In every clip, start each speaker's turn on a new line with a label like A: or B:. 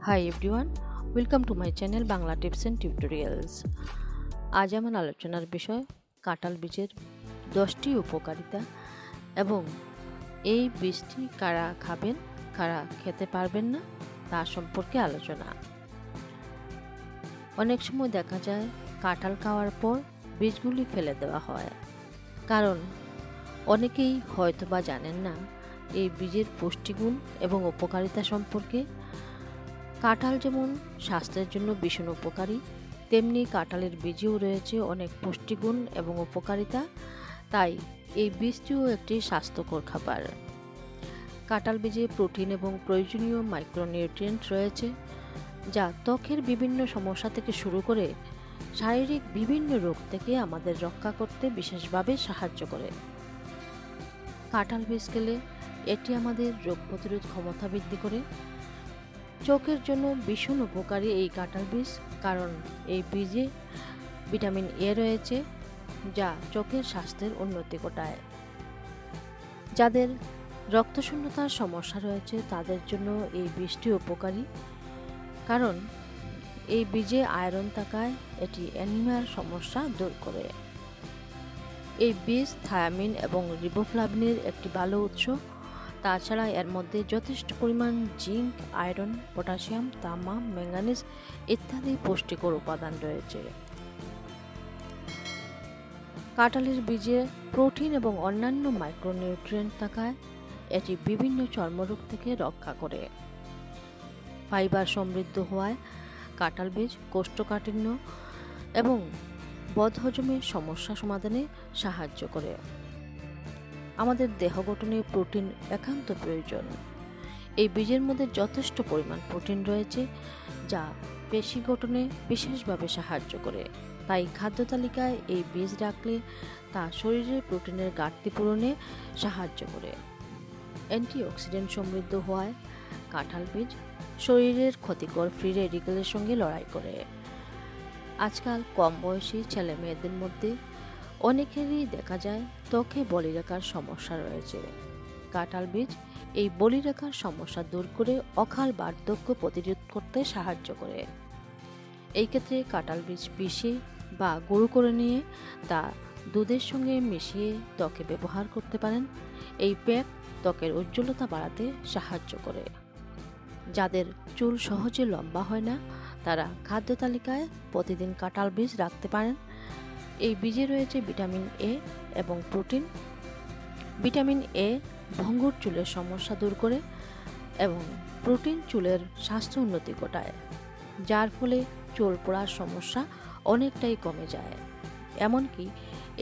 A: Hi everyone, welcome to my channel Bangla Tips and Tutorials. আজ আমার আলোচনার বিষয় কাঁঠাল বীজের 10টি উপকারিতা এবং এই বীজটি কারা খাবেন কারা খেতে পারবেন না তা সম্পর্কে আলোচনা। অনেক সময় দেখা যায় কাঁঠাল খাওয়ার পর বীজগুলি ফেলে দেওয়া হয়, কারণ অনেকেই হয়তোবা জানেন না এই বীজের পুষ্টিগুণ এবং উপকারিতা সম্পর্কে। কাঁঠাল যেমন স্বাস্থ্যের জন্য ভীষণ উপকারী, তেমনি কাঁঠালের বীজেও রয়েছে অনেক পুষ্টিগুণ এবং উপকারিতা, তাই এই বীজটিও একটি স্বাস্থ্যকর খাবার। কাঁঠাল বীজে প্রোটিন এবং প্রয়োজনীয় মাইক্রোনিউট্রিয়েন্ট রয়েছে, যা ত্বকের বিভিন্ন সমস্যা থেকে শুরু করে শারীরিক বিভিন্ন রোগ থেকে আমাদের রক্ষা করতে বিশেষভাবে সাহায্য করে। কাঁঠাল বীজ খেলে এটি আমাদের রোগ প্রতিরোধ ক্ষমতা বৃদ্ধি করে। চোখের জন্য ভীষণ উপকারী এই কাঁঠাল বীজ, কারণ এই বীজে ভিটামিন এ রয়েছে, যা চোখের স্বাস্থ্যের উন্নতি ঘটায়। যাদের রক্তশূন্যতার সমস্যা রয়েছে তাদের জন্য এই বীজটি উপকারী, কারণ এই বীজে আয়রন থাকায় এটি অ্যানিমিয়ার সমস্যা দূর করে। এই বীজ থায়ামিন এবং রিবোফ্লাভিনের একটি ভালো উৎস। তাছাড়া এর মধ্যে যথেষ্ট পরিমাণ জিঙ্ক, আয়রন, পটাশিয়াম, তামা, ম্যাঙ্গানিজ ইত্যাদি পুষ্টিকর উপাদান রয়েছে। কাঁঠালের বীজে প্রোটিন এবং অন্যান্য মাইক্রোনিউট্রিয়েন্ট থাকায় এটি বিভিন্ন চর্মরোগ থেকে রক্ষা করে। ফাইবার সমৃদ্ধ হওয়ায় কাঁঠাল বীজ কোষ্ঠকাঠিন্য এবং বদহজমের সমস্যা সমাধানে সাহায্য করে। আমাদের দেহ গঠনে প্রোটিন একান্ত প্রয়োজন। এই বীজের মধ্যে যথেষ্ট পরিমাণ প্রোটিন রয়েছে, যা পেশি গঠনে বিশেষভাবে সাহায্য করে। তাই খাদ্য তালিকায় এই বীজ রাখলে তা শরীরের প্রোটিনের ঘাটতি পূরণে সাহায্য করে। অ্যান্টিঅক্সিডেন্ট সমৃদ্ধ হওয়ায় কাঁঠাল বীজ শরীরের ক্ষতিকর ফ্রি রেডিক্যালের সঙ্গে লড়াই করে। আজকাল কম বয়সী ছেলে মেয়েদের মধ্যে অনেকেরই দেখা যায় ত্বকে বলিরেখার সমস্যা রয়েছে। কাঁঠাল বীজ এই বলিরেখার সমস্যা দূর করে অকাল বার্ধক্য প্রতিরোধ করতে সাহায্য করে। এই ক্ষেত্রে কাঁঠাল বীজ পিষে বা গুঁড়ো করে নিয়ে তা দুধের সঙ্গে মিশিয়ে ত্বকে ব্যবহার করতে পারেন। এই প্যাক ত্বকের উজ্জ্বলতা বাড়াতে সাহায্য করে। যাদের চুল সহজে লম্বা হয় না তারা খাদ্য তালিকায় প্রতিদিন কাঁঠাল বীজ রাখতে পারেন। এই বীজে রয়েছে ভিটামিন এ এবং প্রোটিন। ভিটামিন এ ভঙ্গুর চুলের সমস্যা দূর করে এবং প্রোটিন চুলের স্বাস্থ্য উন্নতি ঘটায়, যার ফলে চুল পড়ার সমস্যা অনেকটাই কমে যায়। এমনকি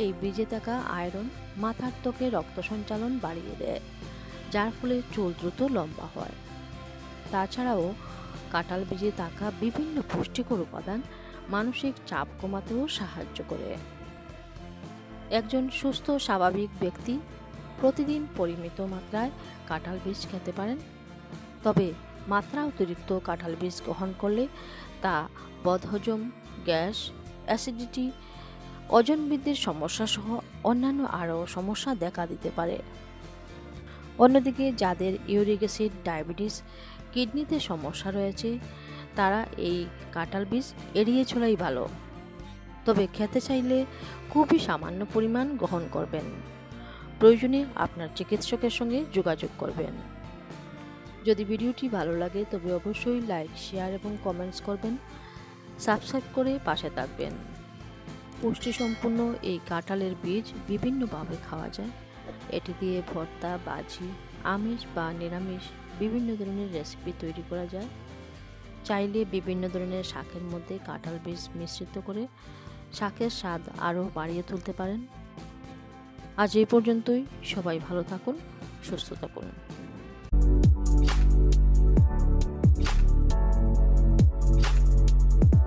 A: এই বীজে থাকা আয়রন মাথার ত্বকে রক্ত সঞ্চালন বাড়িয়ে দেয়, যার ফলে চুল দ্রুত লম্বা হয়। তাছাড়াও কাঁঠাল বীজে থাকা বিভিন্ন পুষ্টিকর উপাদান মানসিক চাপ কমাতেও সাহায্য করে। একজন সুস্থ স্বাভাবিক ব্যক্তি প্রতিদিন পরিমিত মাত্রায় কাঁঠাল বীজ খেতে পারেন, তবে মাত্রা অতিরিক্ত কাঁঠাল বীজ গ্রহণ করলে তা বদহজম, গ্যাস, অ্যাসিডিটি, ওজন বৃদ্ধির সমস্যা সহ অন্যান্য আরও সমস্যা দেখা দিতে পারে। অন্যদিকে যাদের ইউরিক অ্যাসিড, ডায়াবেটিস, কিডনিতে সমস্যা রয়েছে তারা এই কাঁঠাল বীজ এড়িয়ে চলাই ভালো, তবে খেতে চাইলে খুবই সামান্য পরিমাণ গ্রহণ করবেন। প্রয়োজনে আপনার চিকিৎসকের সঙ্গে যোগাযোগ করবেন। যদি ভিডিওটি ভালো লাগে তবে অবশ্যই লাইক, শেয়ার এবং কমেন্টস করবেন। সাবস্ক্রাইব করে পাশে থাকবেন। পুষ্টিসম্পন্ন এই কাঁঠালের বীজ বিভিন্নভাবে খাওয়া যায়। এটি দিয়ে ভর্তা, ভাজি, আমিষ বা নিরামিষ বিভিন্ন ধরনের রেসিপি তৈরি করা যায়। চাইলে বিভিন্ন ধরনের শাকের মধ্যে কাঁঠাল বীজ মিশ্রিত করে শাকের স্বাদ আরও বাড়িয়ে তুলতে পারেন। আজ এই পর্যন্তই। সবাই ভালো থাকুন, সুস্থ থাকুন।